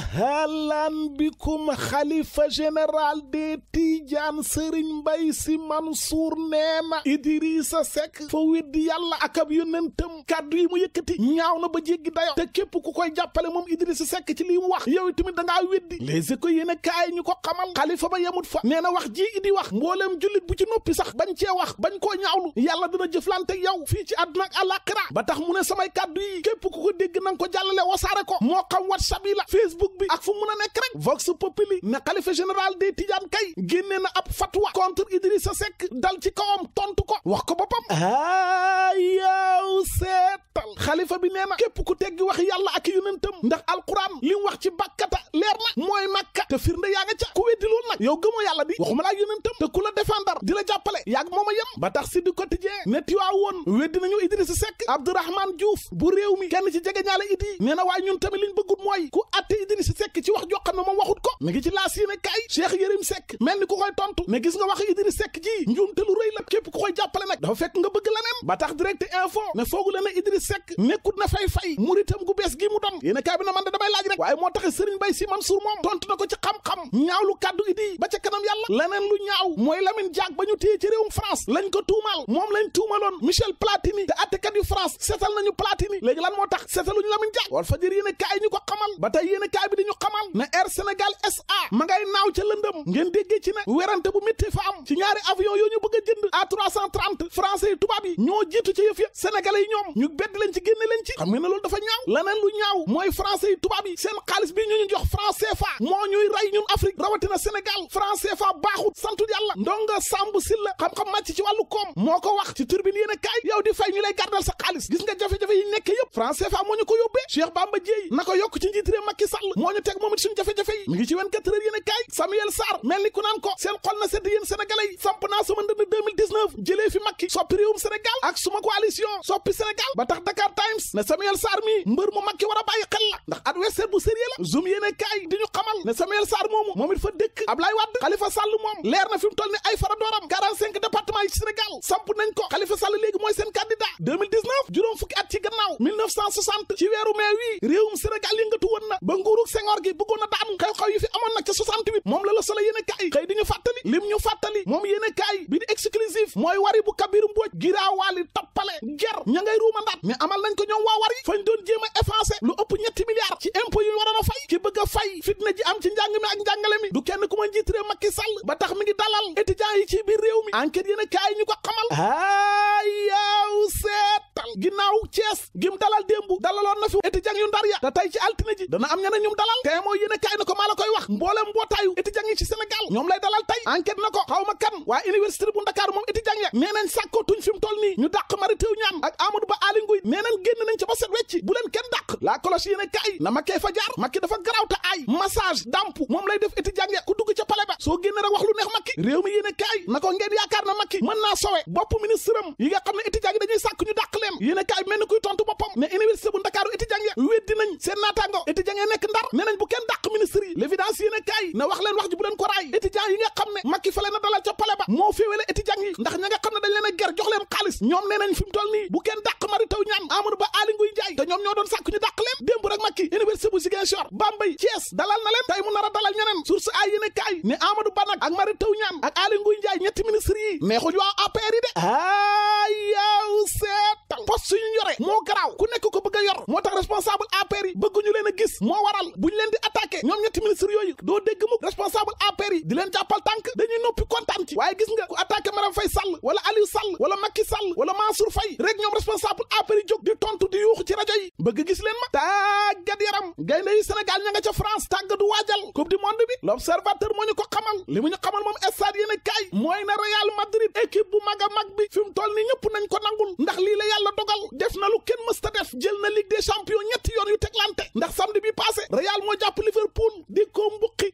halan bikum xalifa général des Tidiane Serigne Mbaye Sy Mansour nee na Idrissa Seck fa weddi yàlla ak ab yonentam kàddu yi mu yëkkati ñaaw na ba jéggi dayo te képp ku koy jàppale moom Idrissa Seck ci lii mu wax yow tamit da ngaa weddi Les Échos yéen a kaay ñu ko xamal xalifa ba yemut fa nee na wax ji Idi wax mbooleem jullit bu ci noppi sax bañ cee wax bañ koo ñaawlu yàlla dina jëflante yow fii ci àdduna ak àllaaxira ba tax mu ne samay kàddu yi képp ku ko dégg nanga ko jàllale wasaare ko moo xam WhatsApp yi la Facebook bi ak fu mun a nekk rek Vox Populi ne xalifa général des Tidiane kay génne na ab fatwa contre Idrissa Seck dal ci kawam tontu ko wax ko boppam yow seetal xalifa bi nee na képp ku teggi wax yàlla ak yonentam ndax alquran li mu wax ci bàkkata leer na mooy Makka te firnde yaa nga ca ku weddi loolu nag yow gëmoo yàlla di waxuma la ak yonentam te ku la défendre di la jàppale yàgg mooma yem ba tax si du quotidien ne tiwaa woon weddi nañu Idrissa Seck Abdourahmane Diouf bu réew mi kenn ci jege ñaale Idi nee na waaye ñun tamit liñ bëggut mooy ku atte Idrissa Seck ci wax joo xam ne moom waxut ko mi ngi ci laas yéene kaay Cheikh Yérim Seck mel ni ku koy tontu ne gis nga wax Idrissa Seck ji njuumte lu rëy la képp ku koy jàppale nag dafa fekk nga bëgg leneen ba tax direct info ne foogu le ne Idrissa Seck nekkut na fay muritam gu bees gi mu doon yéene kaay bi na man da damay laaj rek waaye moo tax Serigne Mbaye Sy Mansour moom tontu na ko ci xam-xam ñaawlu kàddu Idi ba ca kanam yàlla leneen lu ñaaw mooy Lamine Diack ba ñu téye ci réewum France lañ ko tuumal moom lañ tuumaloon Michel Platini te attekat yu France seetal nañu Platini léegi lan moo tax seetaluñu Lamine Diack Walf Fadjri yéene kaay ñu ko xamal ba tey yéene kaay bi dañu xamal ne Air Sénégal SA ma ngay naaw ca lëndëm ngeen déggee ci ne werante bu métti fa am ci ñaari avion yoo ñu bëgg a jënd A330 français yi tubaab yi ñoo jiitu ci yëf ya sénégalais yi ñoom ñu bedd leen ci génne leen ci xam ngeen ne loolu dafa ñaaw leneen lu ñaaw mooy français yi tubaab yi seen xaalis bi ñu jox franc CFA moo ñuy rey ñun Afrique rawatina Sénégal franc CFA baaxut santu yàlla ndonga Samb Silla xam-xam màcc ci wàllu koom moo ko wax ci turbine yéen a kaay yow di fay ñu lay gardal sa xaalis gis nga jafe-jafe yi nekk yëpp franc CFA moo ñu ko yóbbee Cheikh Bamba Dièye na ko yokk ci njiit réew Macky Sall moo ñu teg moom it suñu jafe-jafe yi mi ngi ci 24 heures yéen a kaay Samuel Sarr mel ni ku naan ko seen xol na sedd yéen sénégalais yi samp naa sama ndënd 2019 jëlee fi Macky soppi réewum Sénégal ak suma coalition soppi Sénégal ba tax Dakar Times ne Samuel Sarr mi mbër mu Macky war a bàyyi xel la ndax adversaire bu sérieux la zoom yéen a kaay di ñu xamal ne Samuel Sarr moomu moom it fa dëkk Ablaye Wade Khalifa Sall moom leer na fi mu toll ni ay faradooram 45 départements yi ci Sénégal samp nañ ko Khalifa Sall léegi mooy seen candidat 2019 juróom fukki at ci gannaaw 1960 ci weeru mai wi réewum Sénégal yëngatu woon na ba nguurug Senghor gi bëggoon na daanu xew-xew yi fi amoon nag ca 68 moom la Soleil yéen a kaay xëy di ñu fàttali lim ñu fàttali moom yéen a kaay bi di exclusif mooy wari bu Kabiru Mbodj giraawaali toppale ger ña ngay ruuma ndaat mais amal nañ ko ñoom waa wari fañ doon jéem a effacé lu ëpp ñetti milliards ci impôt yu waroon a fay ki bëgg a fay fitna ji am ci njàng mi ak njàngale mi du kenn ku ma njiit réew Macky Sall ba tax mi ngi dalal étudiants yi ci biir réew mi enquête yéen a kaay ñu ko xamal yow seetal ginnaaw Thiès gim dalal démbu dalaloon na fi étudiants yu ndar ya te tey ci altine ji dana am ñeneen ñum dalal te mooy yéen a kaay na ko maa la koy wax mboolem mbootaayu étudiants yi ci Sénégal ñoom lay dalal tey enquête na ko xaw ma kan waa université bu Ndakaaru moom étudiants ya nee nañ sàkkootuñ fi mu toll nii ñu dàq Mary Teuw Niane ak Amadou Ba Aly Ngouille nee nañ génn nañ ca ba set wecci bu leen kenn dàq la cloche yéen a kaay na Macky fa jaar Macky dafa garaaw te aay massage damp moom lay def étudiants ya ku dugg ca palais ba soo génn rek wax lu neex Macky réew mi yéen a kaay na ko ngeen yaakaar na Macky mën naa sowe bopp ministre am yi nga xam ne étudiants yi dañuy sàkk ñu dàq leen yéen a kaay mel ni kuy tontu boppam ne université bu Ndakaaru étudiants ya weddi nañ seen naataango étudiants ya nekk Ndar ne nañ bu kenn dàq ministre yi l'évidence yéen a kaay na wax leen wax ji bu leen ko raay étudiants yi nga xam ne Macky fa leen a dalal ca palais ba moo féewale étudiants yi ndax ña nga xam ne dañ leen a ger jox leen xaalis ñoom nee nañ fi mu toll nii bu kenn dàq Mary Teuw Niane Amadou Ba Aly Ngouille Ndiaye te ñoom ñoo doon sàkk ñu dàq leen démb rek Macky université bu Ziguinchor Bambey Thiès dalal na leen tey mu nar a dalal ñeneen source ay yéen a kaay ne Amadou Ba nag ak Mary Teuw Niane ak Aly Ngouille Ndiaye ñetti ministre yi neexuñu waa APR yi de yow seetal poste yu ñu yore moo garaaw ku nekk ko bëgg a yor moo tax responsable APR yi bëgguñu leen a gis moo waral buñ leen di attaqué ñoom ñetti ministre yooyu doo dégg mukk responsable APR yi di leen jàppal tànk dañuy noppi kontaan ci waaye gis nga ku attaqué Marème Faye Sall wala Aliou Sall wala Macky Sall wala Mansour Faye rek ñoom responsable APR yi jóg di tontu di yuuxu ci rajo yi bëgg gis leen ma tàggat yaram gaynde yu Sénégal ña nga ca France tàggatu waajal coupe du monde bi l'observateur moo ñu ko xamal li mu ñu xamal moom stade yéen a kaay mooy na Real Madrid équipe bu mag a mag bi fi mu toll ni ñëpp nañ ko nangul ndax lii la yàlla dogal def na lu kenn mës ta def jël na Ligue des champions ñetti yoon yu teglante ndax samedi bi passé Real moo jàpp Liverpool di ko mbuqi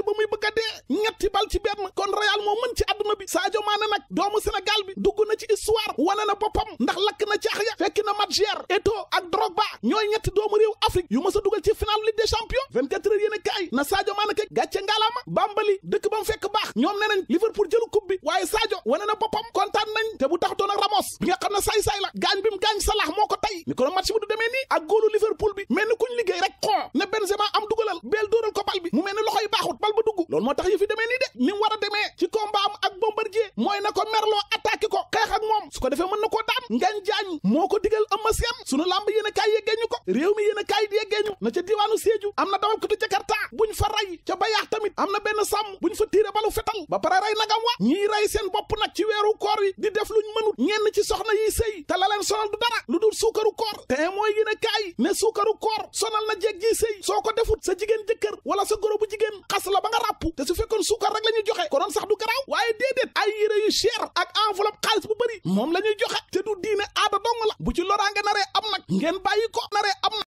ba muy bëgg a dee ñetti bal ci benn kon Real moo mën ci àdduna bi Sadio Mané nag doomu Sénégal bi dugg na ci histoire wane na boppam ndax lakk na caax ya fekki na Madjer Eto'o ak Drogba ñooy ñetti doomu réew Afrique yu mës a dugal ci final Ligue des champions 24 heures yéen a kaay na Sadio Mané kay gàcce ngalaama Bambali dëkk ba mu fekk baax ñoom ne nañ Liverpool jëlu coupe bi waaye Sadio wane na boppam kontaan nañ te bu taxutoon ak Ramos bi nga xam ne saay-saay la gaañ bi mu gaañ Salah moo ko tey ni ko no match bi du demee nii ak góolu Liverpool bi mel ni kuñ liggéey rek xon ne Benzema am dugalal beel dóoral ko bal bi mu mel ni loxo yi baaxut bal ba dugg loolu moo tax yëf yi demee nii de ni mu war a demee ci combat am ak Bombardier mooy na ko merloo attaqué ko xeex ak moom su ko defee mën na koo daan ngañ jaañ moo ko digal Eumeu Sène sunu lamb yéen a kaay yeggeeñu ko réew mi yéen a kaay di yeggeeñu na ca diwaanu Sédhiou am na dawal katu Jakarta buñ fa ray ca bayaax tamit am na benn sàmm buñ fa tiire balu fetal ba pare ray nagam wa ñiy ray seen bopp nag ci weeru koor yi di def luñ mënut ñenn ci soxna yiy sëy te la leen sonal du dara lu dul suukaru koor te mooy yéen a kaay ne suukaru koor sonal na jeeg ji sëy soo ko defut sa jigéen jëkkër wala sa goro bu jigéen xas la ba nga ràpp te su fekkoon suukar rek la ñuy joxe konoon sax du garaaw waaye déedéet ay yére yu cher ak enveloppe xaalis bu bëri moom la ñuy joxe